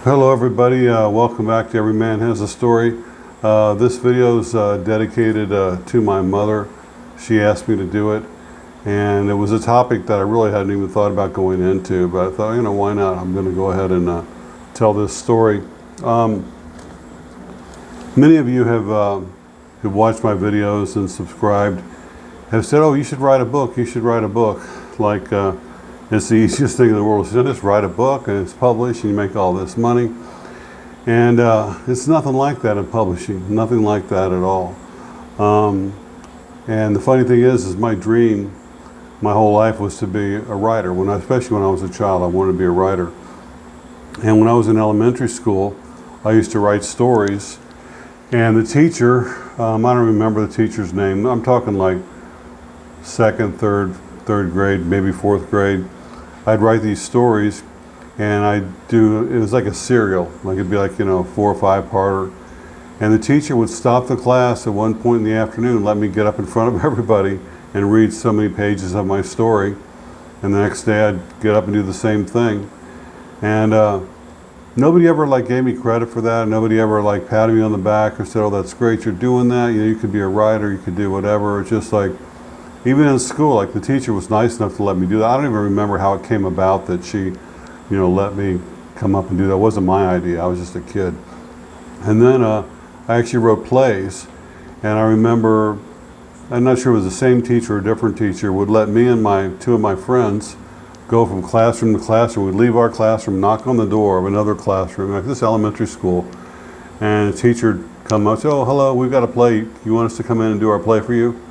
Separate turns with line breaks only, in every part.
Hello everybody, welcome back to Every Man Has a Story. This video is dedicated to my mother. She asked me to do it, and it was a topic that I really hadn't even thought about going into, but I thought, why not? I'm going to go ahead and tell this story. Many of you who've watched my videos and subscribed have said, oh, you should write a book, you should write a book. Like, it's the easiest thing in the world. So just write a book and it's published and you make all this money. And it's nothing like that in publishing, nothing like that at all. And the funny thing is my dream, my whole life was to be a writer. Especially when I was a child, I wanted to be a writer. And when I was in elementary school, I used to write stories. And the teacher, I don't remember the teacher's name. I'm talking like second, third grade, maybe fourth grade. I'd write these stories, and it was like a serial. Like it'd be like, 4 or 5-parter. And the teacher would stop the class at one point in the afternoon and let me get up in front of everybody and read so many pages of my story. And the next day I'd get up and do the same thing. And nobody ever gave me credit for that. Nobody ever patted me on the back or said, oh, that's great, you're doing that. You could be a writer, you could do whatever. It's just like, even in school, the teacher was nice enough to let me do that. I don't even remember how it came about that she, let me come up and do that. It wasn't my idea. I was just a kid. And then I actually wrote plays. And I remember, I'm not sure it was the same teacher or a different teacher, would let me and two of my friends go from classroom to classroom. We'd leave our classroom, knock on the door of another classroom, like this elementary school. And the teacher would come up and say, oh, hello, we've got a play. You want us to come in and do our play for you?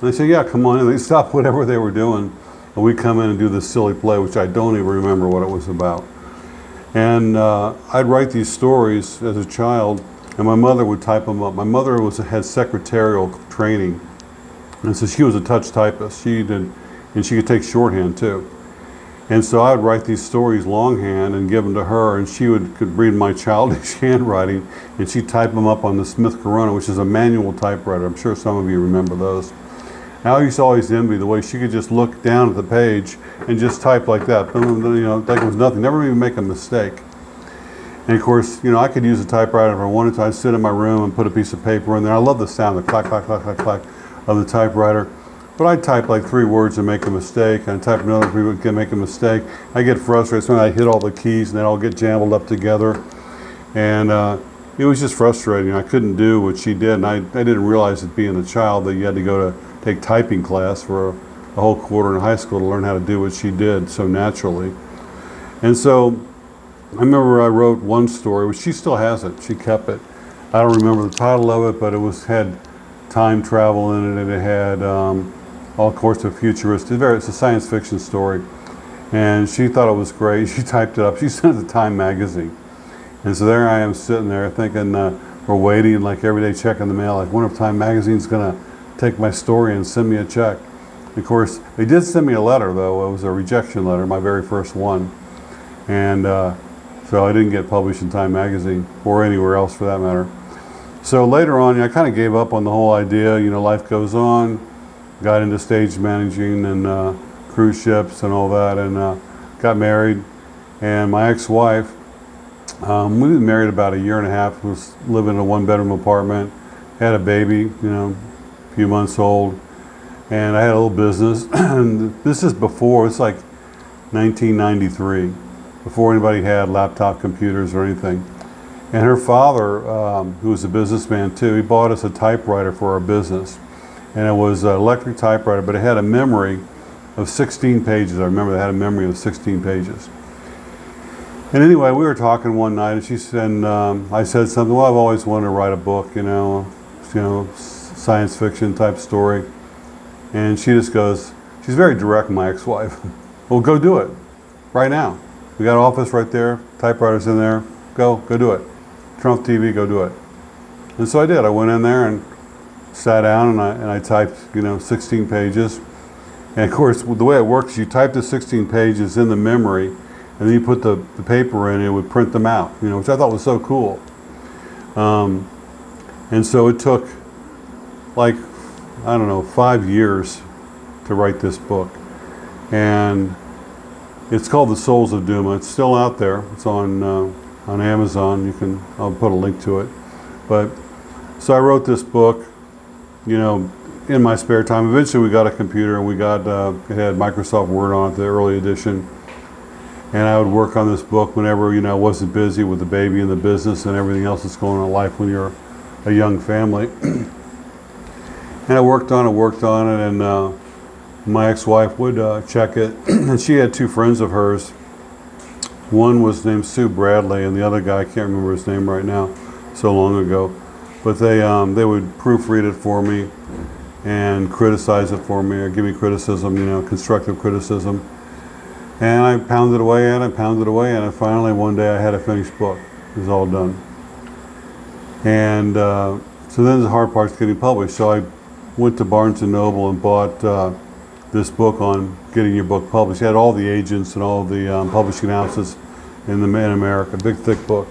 And they say, yeah, come on in. They stop whatever they were doing, and we come in and do this silly play, which I don't even remember what it was about. And I'd write these stories as a child, and my mother would type them up. My mother had secretarial training, and so she was a touch typist. And she could take shorthand too. And so I would write these stories longhand and give them to her, and she could read my childish handwriting, and she'd type them up on the Smith Corona, which is a manual typewriter. I'm sure some of you remember those. I used to always envy the way she could just look down at the page and just type like that, like it was nothing, never even make a mistake. And of course, I could use a typewriter if I wanted to. I'd sit in my room and put a piece of paper in there. I love the sound, the clack, clack, clack, clack, clack of the typewriter. But I'd type like 3 words and make a mistake, and I'd type another 3 words and make a mistake. I get frustrated, so I hit all the keys and they'd all get jumbled up together. And it was just frustrating. I couldn't do what she did, and I didn't realize it being a child that you had to go to take typing class for a whole quarter in high school to learn how to do what she did so naturally. And so I remember I wrote one story, which she still has it. She kept it. I don't remember the title of it, but it had time travel in it, and it had all sorts of futuristic. It's a science fiction story, and she thought it was great. She typed it up. She sent it to Time magazine, and so there I am sitting there thinking, we're waiting, every day checking the mail. Wonder if Time magazine's gonna take my story and send me a check. Of course, they did send me a letter, though. It was a rejection letter, my very first one. And so I didn't get published in Time magazine or anywhere else for that matter. So later on, I kind of gave up on the whole idea. Life goes on. Got into stage managing and cruise ships and all that, and got married. And my ex-wife, we've been married about a year and a half, was living in a 1-bedroom apartment, had a baby, few months old, and I had a little business. And this is before, it's like 1993, before anybody had laptop computers or anything. And her father, who was a businessman too, he bought us a typewriter for our business. And it was an electric typewriter, but it had a memory of 16 pages. I remember they had a memory of 16 pages. And anyway, we were talking one night, and she said, I said something, well, I've always wanted to write a book, science fiction type story. And she just goes, she's very direct, my ex-wife. Well, go do it right now. We got an office right there, typewriters in there. Go do it. Turn off TV, go do it. And so I did. I went in there and sat down, and I typed 16 pages. And of course, the way it works, you type the 16 pages in the memory, and then you put the paper in, and it would print them out, which I thought was so cool. And so it took 5 years to write this book. And It's called the Souls of Dumah. It's still out there. It's on on Amazon. I'll put a link to it. But so I wrote this book, you know, in my spare time. Eventually we got a computer and we got, it had Microsoft Word on it, the early edition. And I would work on this book whenever, you know, I wasn't busy with the baby and the business and everything else that's going on in life when you're a young family. And I worked on it, and my ex-wife would check it. And she had two friends of hers. One was named Sue Bradley, and the other guy, I can't remember his name right now, so long ago. But they would proofread it for me and criticize it for me, or give me criticism, you know, constructive criticism. And I pounded away at it, and finally one day I had a finished book. It was all done. And so then the hard part's getting published. So I went to Barnes Nobel and bought this book on getting your book published. It had all the agents and all the publishing houses in America, big thick book.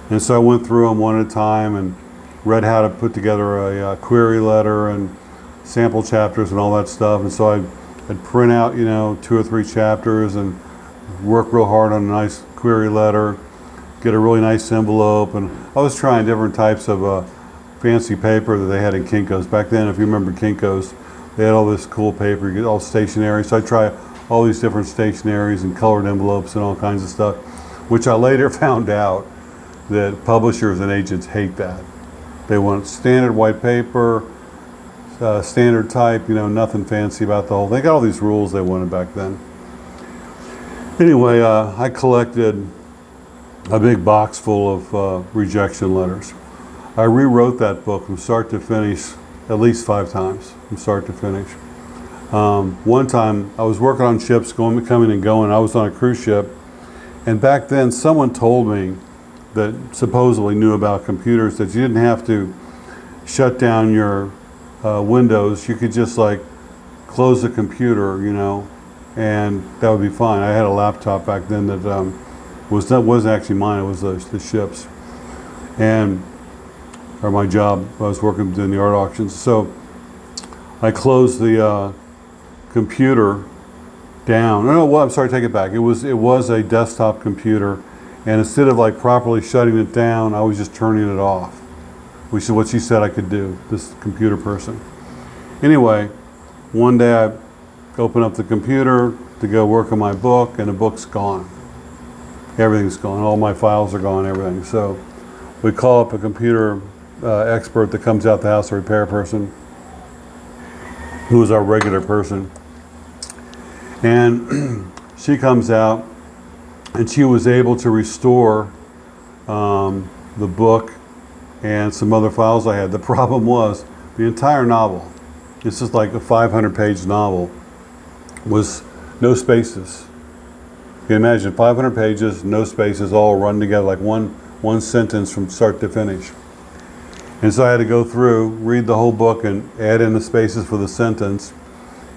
And so I went through them one at a time and read how to put together a query letter and sample chapters and all that stuff. And so I'd print out, you know, 2 or 3 chapters and work real hard on a nice query letter, get a really nice envelope. And I was trying different types of fancy paper that they had in Kinko's. Back then, if you remember Kinko's, they had all this cool paper, you get all stationery. So I tried all these different stationaries and colored envelopes and all kinds of stuff, which I later found out that publishers and agents hate that. They want standard white paper, standard type, you know, nothing fancy about the whole thing. They got all these rules they wanted back then. Anyway, I collected a big box full of rejection letters. I rewrote that book from start to finish at least 5 times, from start to finish. One time I was working on ships, coming and going. I was on a cruise ship, and back then someone told me that supposedly knew about computers that you didn't have to shut down your Windows. You could just like close the computer, you know, and that would be fine. I had a laptop back then that wasn't actually mine. It was the ship's, or my job. I was working doing the art auctions. So I closed the computer down. No, well, I'm sorry, take it back. It was a desktop computer, and instead of like properly shutting it down, I was just turning it off, which is what she said I could do, this computer person. Anyway, one day I open up the computer to go work on my book, and the book's gone. Everything's gone. All my files are gone, everything. So we call up a computer expert that comes out the house, a repair person, who is our regular person. And she comes out, and she was able to restore the book and some other files I had. The problem was the entire novel, this is like a 500-page novel, was no spaces. You can imagine 500 pages, no spaces, all run together like one sentence from start to finish. And so I had to go through, read the whole book, and add in the spaces for the sentence.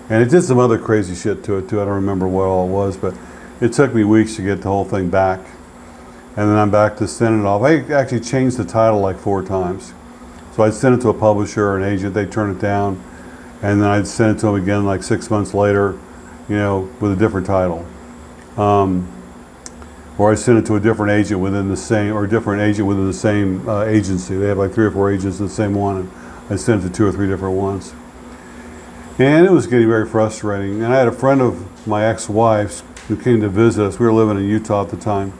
And it did some other crazy shit to it too. I don't remember what all it was, but it took me weeks to get the whole thing back. And then I'm back to send it off. I actually changed the title like 4 times. So I'd send it to a publisher or an agent, they'd turn it down, and then I'd send it to them again like 6 months later, you know, with a different title. Or I send it to a different agent within the same, agency. They have like 3 or 4 agents in the same one, and I sent it to 2 or 3 different ones. And it was getting very frustrating. And I had a friend of my ex-wife's who came to visit us. We were living in Utah at the time.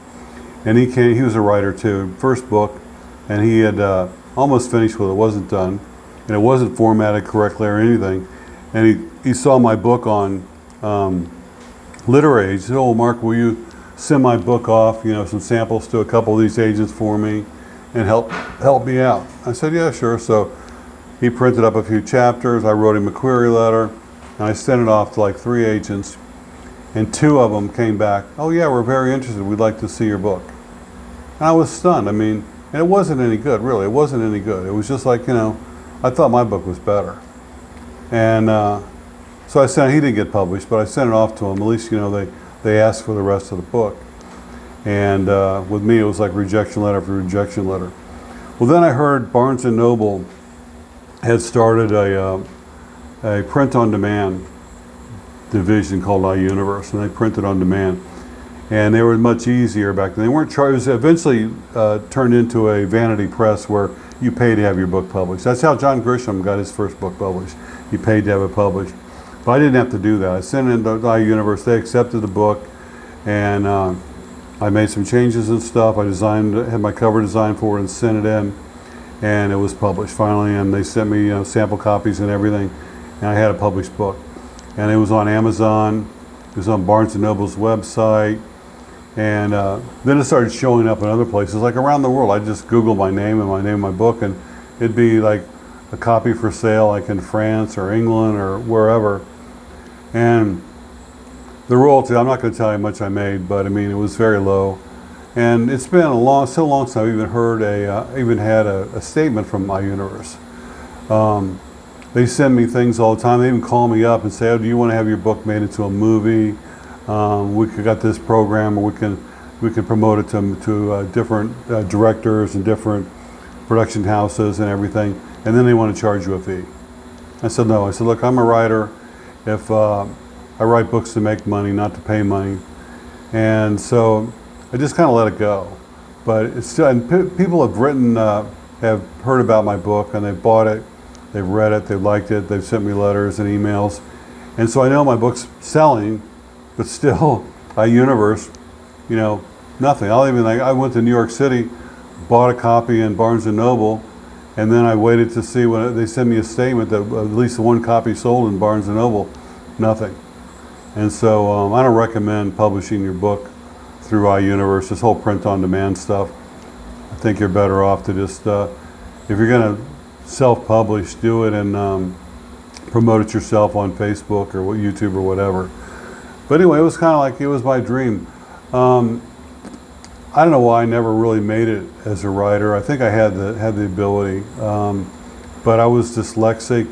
And he was a writer too, first book, and he had almost finished with it, wasn't done, and it wasn't formatted correctly or anything. And he saw my book on literary. He said, "Oh, Mark, will you send my book off, you know, some samples to a couple of these agents for me and help me out?" I said, "Yeah, sure." So he printed up a few chapters. I wrote him a query letter, and I sent it off to like 3 agents, and 2 of them came back, "Oh yeah, we're very interested. We'd like to see your book." And I was stunned. I mean, and it wasn't any good, really. It wasn't any good. It was just like, you know, I thought my book was better. And so he didn't get published, but I sent it off to them. At least, you know, they asked for the rest of the book. And with me, it was like rejection letter for rejection letter. Well, then I heard Barnes Nobel had started a print-on-demand division called iUniverse, and they printed on demand. and they were much easier back then. They weren't charged. It was eventually turned into a vanity press where you pay to have your book published. That's how John Grisham got his first book published. He paid to have it published. But I didn't have to do that. I sent it into iUniverse. They accepted the book, and I made some changes and stuff. I had my cover design for it and sent it in, and it was published finally. And they sent me sample copies and everything, and I had a published book. And it was on Amazon. It was on Barnes Nobel's website. And then it started showing up in other places, like around the world. I just Googled my name of my book, and it'd be like a copy for sale, like in France or England or wherever. And the royalty, I'm not going to tell you how much I made, but I mean, it was very low. And it's been so long since I've even had a statement from iUniverse. They send me things all the time. They even call me up and say, "Oh, do you want to have your book made into a movie? We got this program, or we can promote it to different directors and different production houses and everything." And then they want to charge you a fee. I said no. I said, look, I'm a writer. If I write books to make money, not to pay money, and so I just kind of let it go. But it's still, and people have written, have heard about my book, and they've bought it, they've read it, they've liked it, they've sent me letters and emails, and so I know my book's selling. But still, iUniverse, nothing. I went to New York City, bought a copy in Barnes Noble, and then I waited to see when they sent me a statement that at least one copy sold in Barnes Noble, nothing. And so I don't recommend publishing your book through iUniverse, this whole print-on-demand stuff. I think you're better off to just, if you're going to self-publish, do it and promote it yourself on Facebook or YouTube or whatever. But anyway, it was kind of like, it was my dream. I don't know why I never really made it as a writer. I think I had the ability, but I was dyslexic,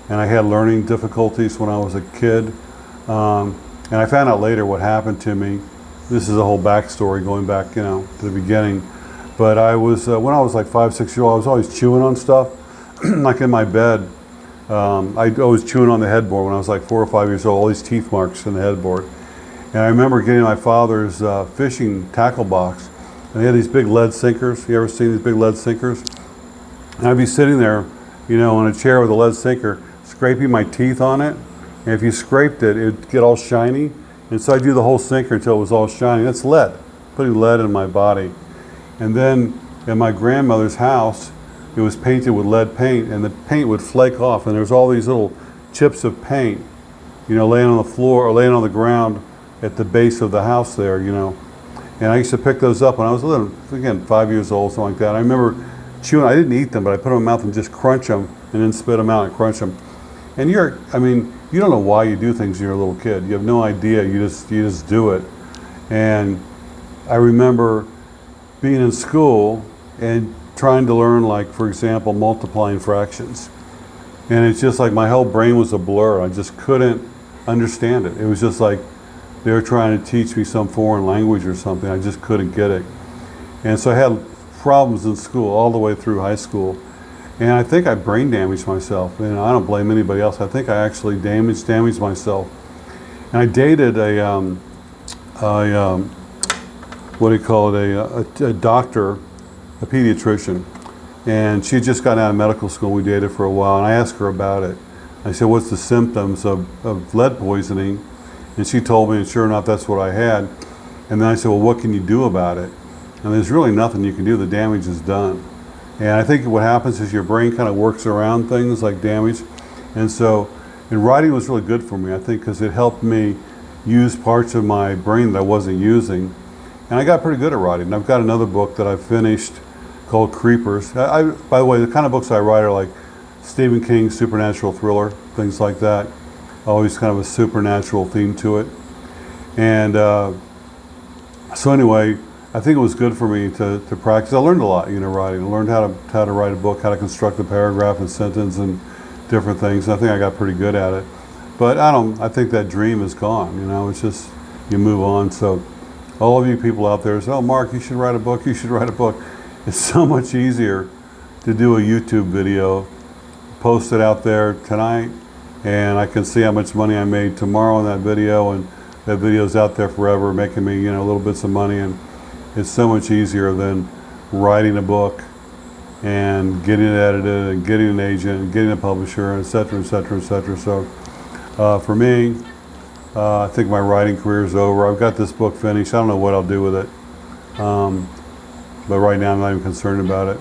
and I had learning difficulties when I was a kid. And I found out later what happened to me. This is a whole backstory going back, to the beginning. But I was when I was like 5, 6 years old, I was always chewing on stuff, like in my bed. I was chewing on the headboard when I was like 4 or 5 years old, all these teeth marks in the headboard. And I remember getting my father's fishing tackle box, and he had these big lead sinkers. You ever seen these big lead sinkers? And I'd be sitting there, on a chair with a lead sinker, scraping my teeth on it. And if you scraped it, it would get all shiny. And so I'd do the whole sinker until it was all shiny. That's lead, putting lead in my body. And then at my grandmother's house, it was painted with lead paint, and the paint would flake off, and there was all these little chips of paint, laying on the floor or laying on the ground at the base of the house there, And I used to pick those up when I was little, again, 5 years old, something like that. I remember chewing, I didn't eat them, but I put them in my mouth and just crunch them, and then spit them out and crunch them. And you don't know why you do things when you're a little kid. You have no idea, you just do it. And I remember being in school and trying to learn, like, for example, multiplying fractions. And it's just like my whole brain was a blur. I just couldn't understand it. It was just like they were trying to teach me some foreign language or something. I just couldn't get it. And so I had problems in school all the way through high school. And I think I brain damaged myself. I don't blame anybody else. I think I actually damaged myself. And I dated a doctor, a pediatrician, and she had just gotten out of medical school. We dated for a while, and I asked her about it. I said, what's the symptoms of lead poisoning? And she told me, and sure enough, that's what I had. And then I said, well, what can you do about it? And there's really nothing you can do. The damage is done. And I think what happens is your brain kind of works around things like damage. And so, and writing was really good for me, I think, because it helped me use parts of my brain that I wasn't using. And I got pretty good at writing. I've got another book that I finished called Creepers. By the way, the kind of books I write are like Stephen King's supernatural thriller, things like that. Always kind of a supernatural theme to it. And so anyway, I think it was good for me to practice. I learned a lot, writing. I learned how to write a book, how to construct a paragraph and sentence and different things. I think I got pretty good at it. But I think that dream is gone, It's just, you move on. So all of you people out there say, oh, Mark, you should write a book, you should write a book. It's so much easier to do a YouTube video, post it out there tonight, and I can see how much money I made tomorrow in that video, and that video's out there forever, making me, you know, little bits of money, and it's so much easier than writing a book and getting it edited and getting an agent and getting a publisher, and et cetera, et cetera, et cetera. So for me, I think my writing career is over. I've got this book finished. I don't know what I'll do with it, but right now I'm not even concerned about it.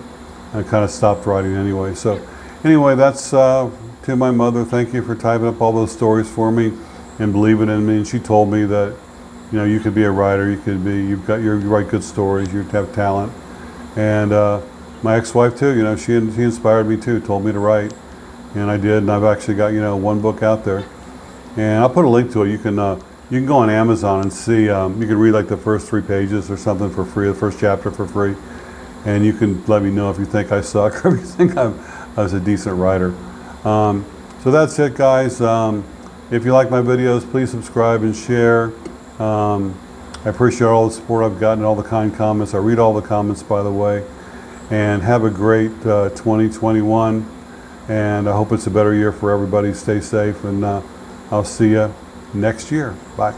I kind of stopped writing anyway. So anyway, that's to my mother. Thank you for typing up all those stories for me and believing in me. And she told me that, you know, you could be a writer. You write good stories. You have talent. And my ex-wife too. You know, she inspired me too. Told me to write, and I did. And I've actually got, you know, one book out there. And I'll put a link to it. You can go on Amazon and see. You can read like the first 3 pages or something for free, the first chapter for free, and you can let me know if you think I suck or if you think I was a decent writer. So that's it, guys. If you like my videos, please subscribe and share. I appreciate all the support I've gotten, all the kind comments. I read all the comments, by the way. And have a great 2021. And I hope it's a better year for everybody. Stay safe, and I'll see you next year. Bye.